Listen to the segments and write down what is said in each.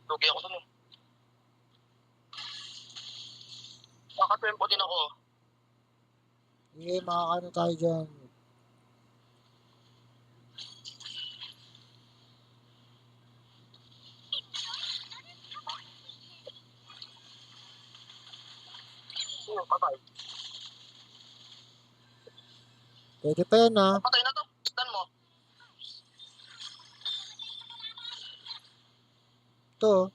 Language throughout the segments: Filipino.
Lugi ako dun. Nakatempo din ako. Sige, makakano tayo dyan. Patay. Pwede pa yan, ha? Patay na to. Stan mo. Ito.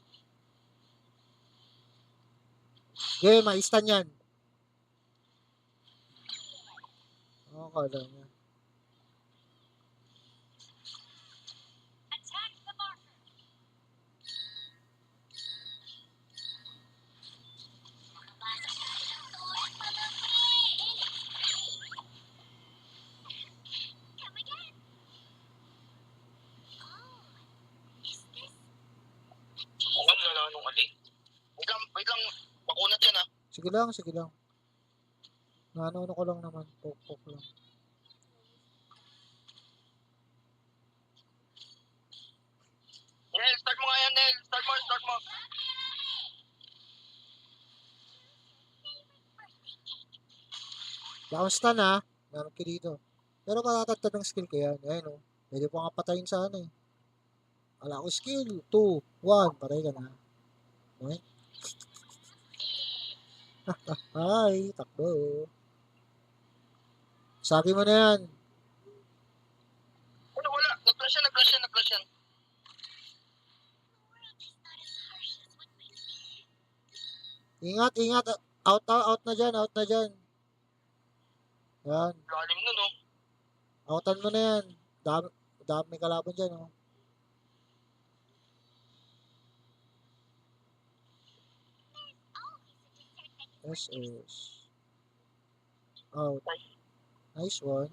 Okay, ma-stun yan. Oo, kala niya. Wala nung ali. Wait lang. Makunat yan, ha. Sige lang, sige lang. Ano ko lang naman. Pok lang. Nel, start mo nga yan, Nel. Start mo. Bounce stun, ha? Meron ko dito. Pero matatagtad ng skill ko yan. Ayan, oh. Pwede po nga patayin sa ano, eh. Wala ko skill. 2, 1. Patay ka na. Okay? Ay, takbo. Sabi mo na yan. Wala. Nag-flash yan. Ingat. Out na dyan. Yan. Lalim nun, no? Outan mo na yan. Dami kalaban dyan, oh. SS. Out. Nice one.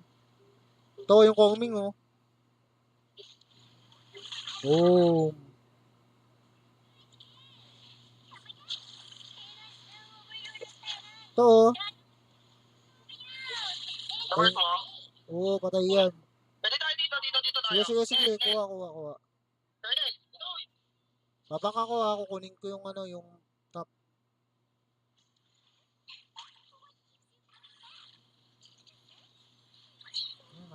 Ito yung Kongming, oh. Boom. Ito, oh. Double mo. Oo, patay yan. Pwede tayo dito tayo. Sige. Nel. Kuha. Nel. Babak ako, ha. Kukunin ko yung ano, yung top.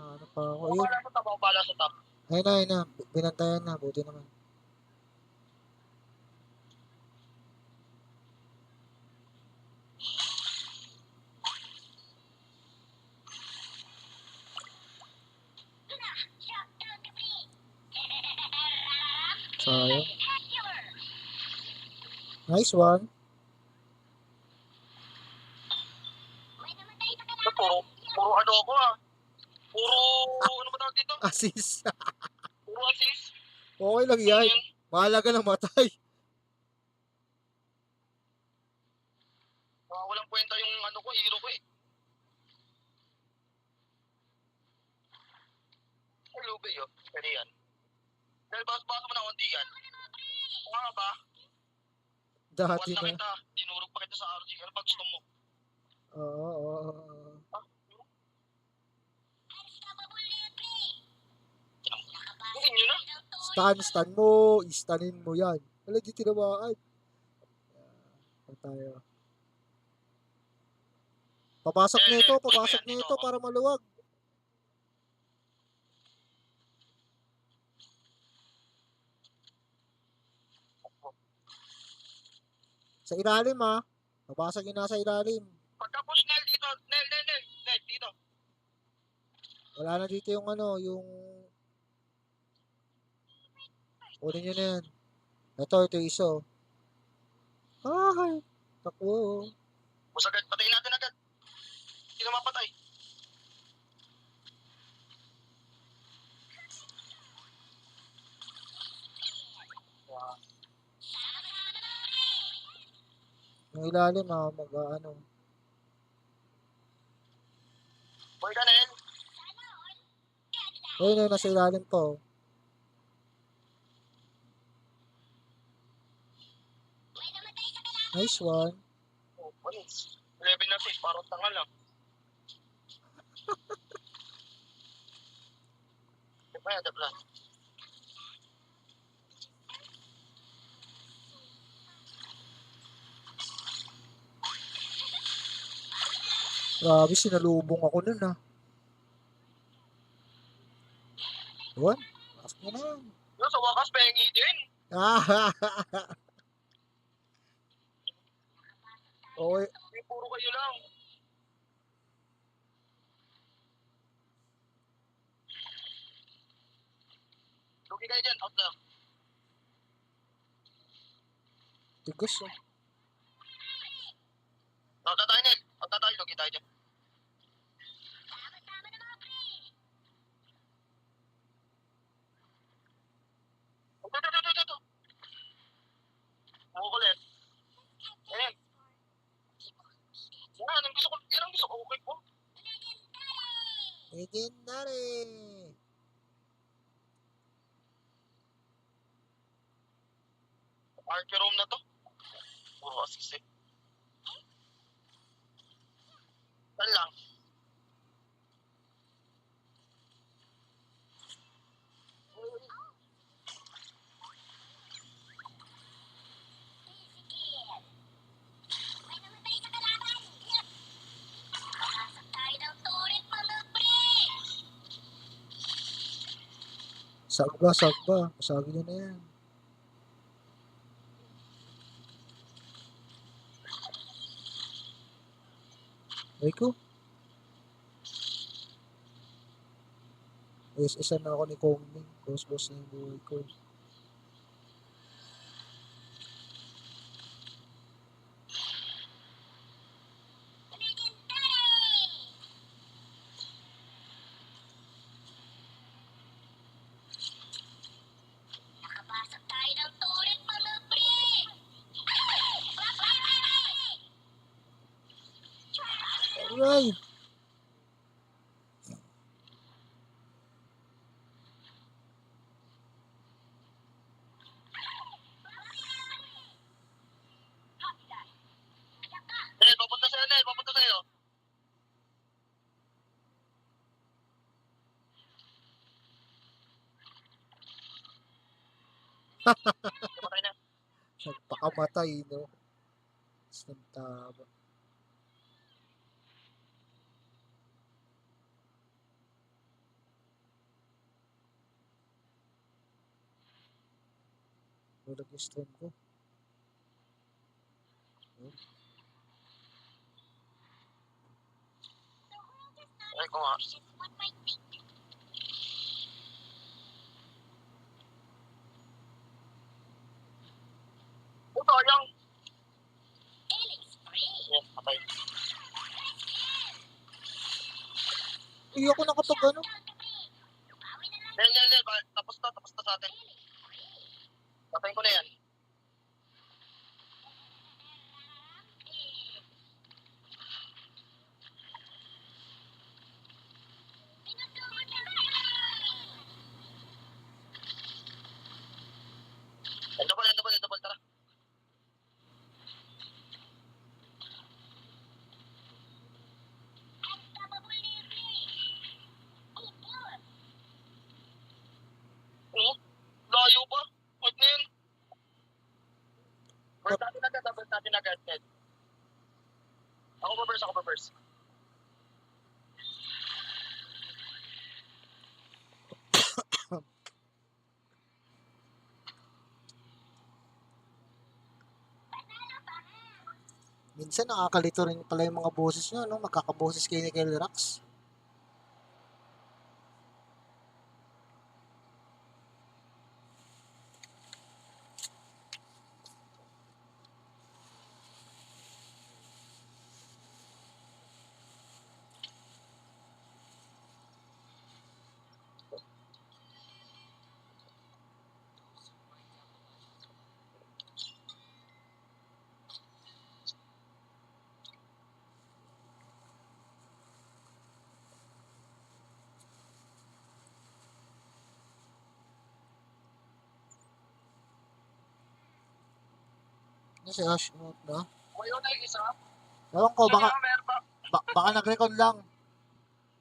Ano pa ako. Ayun. Bala sa top. Ayun na. Binantayan na. Buti naman. Sayang. Nice one. Puro ano ako, ha. Ano ba tawag dito? Assist. Puro assist. Okay lang yan. Mahalaga na matay. Walang kwenta yung ano ko, hero ko, eh. Ay, lubay, oh. Pwede yan. Dahil basa mo na onti yan. Kung nga ba? Dati Buwan na na. kita. Dinurog pa kita sa RG. Ano ba gusto mo? Oo. Hindi nyo na. Stun mo. Istanin mo yan. Wala, di tinamaan. Tayo. Papasok nito para maluwag. Sa ilalim, ha. Papasok yun nasa ilalim. Pagka-push Nel dito. Nel, dito. Wala na dito yung ano, yung... Kunin nyo na yan. Ito iso. Ay, takbo. Agad, patayin natin agad. Hindi na mapatay. Yung ilalim, ha, mag-ano. Boy ka, Nel. Ayun, nasa ilalim po. Nice one. Oh, panis. 11 na 6, parang tanga lang. Diba yan, diba? Grabe, sinalubong ako nun ah. Yun, ask mo na yan. Yun, sa wakas, pengi din. Okay, Hindi, puro kayo lang. Lugi kayo dyan, out lang. tigas oh. Out na tayo, Nel. Out na tayo, lugi tayo dyan. Ito. Kukulit. Ayan. Yan, ang gusto ko. Yan ang gusto ko. Okay po. Legendary! Archer room na to. Puro assist eh. Saan lang? Sagba. Masagi nyo na yan. Ay ko. Isa na ako ni Kongming. Boss na yung buhay ko. Alright! Nel, papunta sa'yo, Nel. Papunta sa'yo. Kamatay na. Nagpakamatay, no? Isang taba. Bulag yung stream ko. Ay, ko nga. Ito, yung... Yes, patay. Uy, ako nakapag ano? Nel. Tapos na sa atin. Patayin ko na yan. Double, tara. Oh, layo pa. Huwag na yun. Burst natin agad, Ned. Ako pa first. Minsan nakakalito rin pala yung mga boses nyo, no? Magkakaboses kayo ni Kyle Rax. Ano si Ash? No? Mayo na yung isa. Ewan ko, baka, Meron pa. baka nag-recon lang.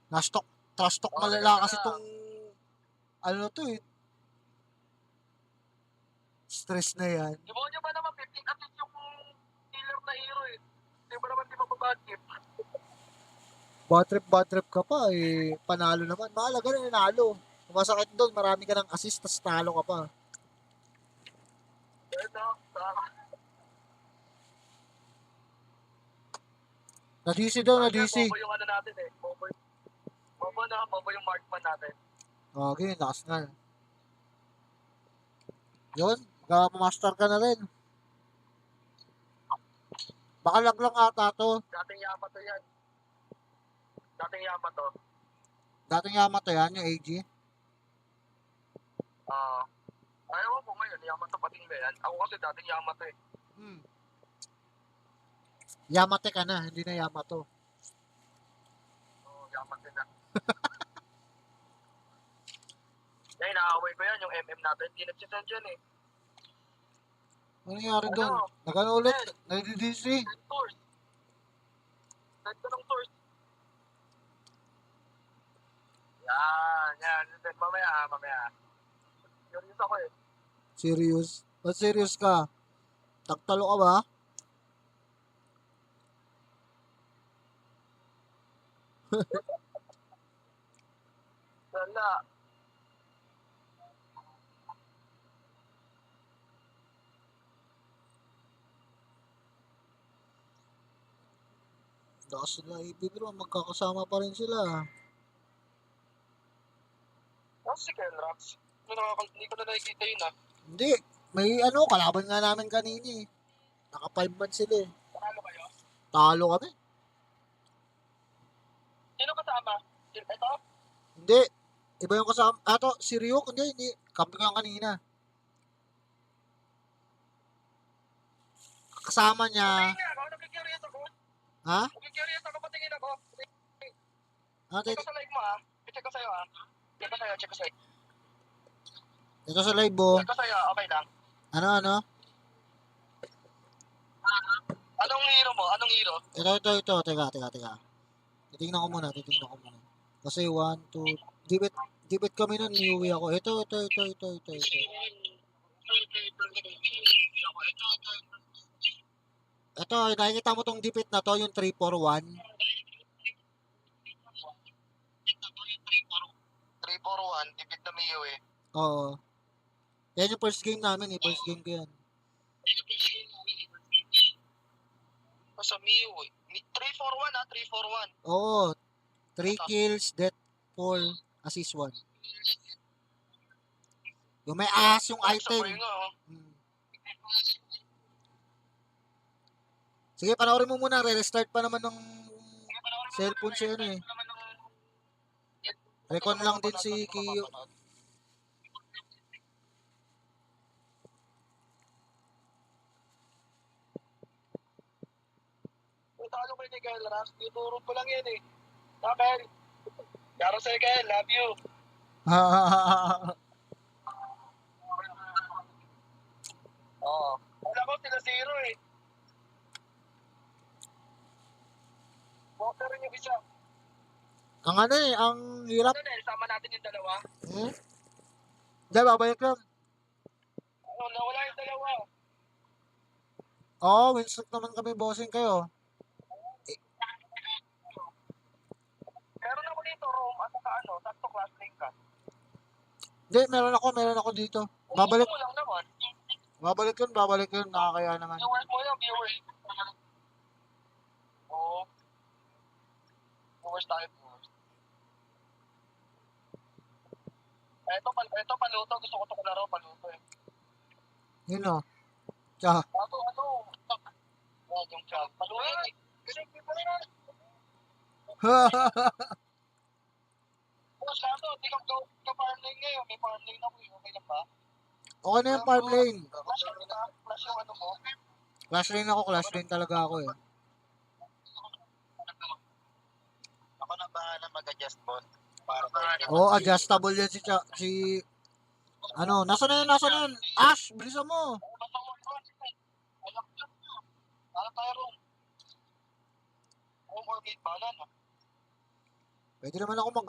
Trash talk malala kasi tong ano to eh. Stress na yan. Demonyo ba naman 15 at least yung killer na hero eh. Di ba naman di mababadgip? bad trip ka pa eh. Panalo naman. Mahalaga na nanalo. Masakit doon, marami ka ng assist, tas talo ka pa. Ito, Na-DC daw, na-DC. Bobo yung ano natin eh. Bobo yung markman natin. Okay, last na. Yun, master ka na rin. Baka lang ata to. Dating Yamato yan. Dating Yamato. Dating Yamato yan, yung AG. Ayaw ko ngayon, Yamato pating ba yan? Ako kasi dating Yamato eh. Yamate ka na, hindi na Yamato. Oo, Yamato na. Yan, inaaway ko yan, yung MM natin. Hindi nagsisend yan eh. Ano nangyari doon? Nagano ulit? Nag-DC? Send tours. Send ko ng tours. Yan. Send mamaya. Curious ako eh. Serious? Ba't serious ka? Tagtalo ka ba? Wala. Dakas sila ibibiro, magkakasama pa rin sila. Si Kenrax. Hindi ko na nakikita yun ah. Hindi, may kalaban nga namin kanina eh. Naka 5 months sila eh. Talo kayo? Talo kami. Sino kasama? Ito? Hindi, iba yung kasama. Ato, si Ryuk, hindi. Kampi ko yung kanina. Kasama niya. Patingin ako, nagkikurious ako. Ha? Nagkikurious ako, patingin ako. Ano, Check ko sa live mo ah. Check ko sa'yo ah. Check ko sa'yo. ito sa live mo. Check ko sa'yo, okay lang. Ano? Anong hero mo? Ito. Teka. Titingnan ko muna. Kasi 1, 2, dibit kami nun, niuwi ako. Ito. Ito, nakikita mo tong dipit na to, yung 341. 341, dipit na Mio eh. Oo. Yan yung first game namin eh. First game ko yan. Sa Mio eh. 341 ah, 341. Oo. 3 kills, death 4, assist 1. Yung may ahas yung item. Sige, panoorin mo muna. Re-restart pa naman ng cellphone siya eh. Recon lang din si Kiyo. Talo kayo ni Kyle Ras, tuturo ko lang yan eh. Kyle, karo sa'yo Kyle, love you. Oo. Wala ko sila 0 eh. Water rin yung isa. ang hirap. Sama natin yung dalawa. Diyan, babalik lang. Nawala yung dalawa. Oo, winstock naman kami, bossing kayo. Meron ako dito, Rome, at saka sakto class link ka. Hindi, meron ako dito. Babalik mo lang naman. Babalik yun, nakakaya naman. Viewers mo yung viewers. Oo. Viewers tayo. Ito paluto, gusto ko ito kalaro, paluto eh. Yun o. Tsaka. Yan yung chat. Paluto eh. Kasi pa rin ah. Sato, di ka farm lane ngayon. May farm lane ako eh. Okay lang ba? Okay na yung farm lane. Flash yung ano mo. Clash lane talaga ako eh. Ako na bahala mag-adjust, boss. Adjustable yan nasa na yun? Ash, bilisan mo. Ano tayo room? Home or mid, bahala na. Pwede naman ako